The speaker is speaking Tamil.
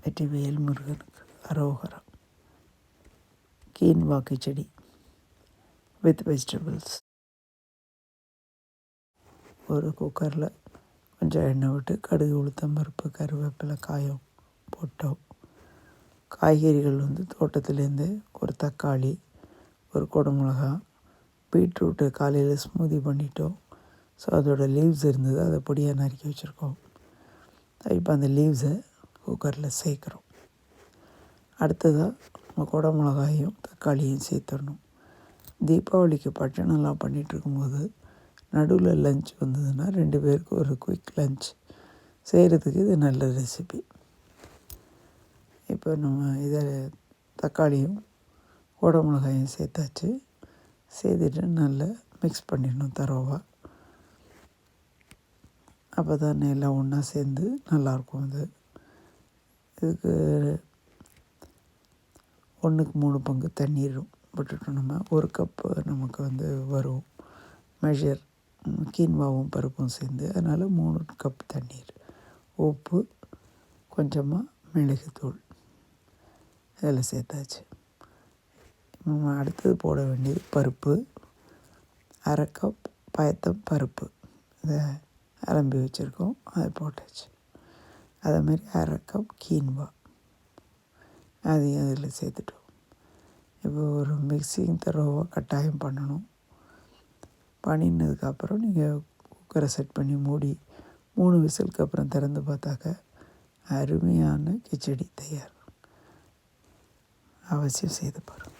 வெற்றிவேல் முருகனுக்கு அரோகரம். Quinoa khichdi with vegetables. ஒரு குக்கரில் கொஞ்சம் எண்ணெய் விட்டு கடுகு, உளுத்தம் பருப்பு, கருவேப்பிலை, காயம் போட்டோம். காய்கறிகள் தோட்டத்துலேருந்து ஒரு தக்காளி, ஒரு குடமிளகா, பீட்ரூட்டு காலையில் ஸ்மூதி பண்ணிட்டோம். ஸோ அதோடய லீவ்ஸ் இருந்தது, அதை பொடியாக நறுக்கி வச்சுருக்கோம். இப்போ அந்த லீவ்ஸை குக்கரில் சேர்க்குறோம். அடுத்ததாக குடமிளகாயும் தக்காளியும் சேர்த்துடணும். தீபாவளிக்கு பட்சணம்லாம் பண்ணிகிட்ருக்கும்போது நடுவில் லஞ்ச் வந்ததுன்னா 2 பேருக்கு ஒரு குயிக் லஞ்ச் செய்கிறதுக்கு இது நல்ல ரெசிபி. இப்போ நம்ம இதை தக்காளியும் குடமிளகாயும் சேர்த்தாச்சு. சேர்த்துட்டு நல்லா மிக்ஸ் பண்ணிடணும் தரோவா. அப்போ தான் எல்லாம் ஒன்றா சேர்ந்து நல்லாயிருக்கும். இதுக்கு 1க்கு 3 பங்கு தண்ணீர் விட்டுட்டோம். 1 கப்பு நமக்கு வரும் மெஷர். கீன்வாவும் பருப்பும் சேர்ந்து, அதனால் 3 கப் தண்ணீர், உப்பு, கொஞ்சமாக மிளகுத்தூள் இதில் சேர்த்தாச்சு. அடுத்தது போட வேண்டியது பருப்பு. 1/2 கப் பயத்தம் பருப்பு இதை அலம்பி வச்சுருக்கோம், அதை போட்டாச்சு. அதேமாதிரி 1/2 கப் கீன்வா அதையும் அதில் சேர்த்துட்டோம். இப்போ ஒரு மிக்சிங் தரோவா கட்டாயம் பண்ணணும். பண்ணினதுக்கப்புறம் நீங்கள் குக்கரை செட் பண்ணி மூடி 3 விசிலுக்கு அப்புறம் திறந்து பார்த்தாக்க அருமையான கிச்சடி தயார். அவசியம் செய்து பாருங்கள்.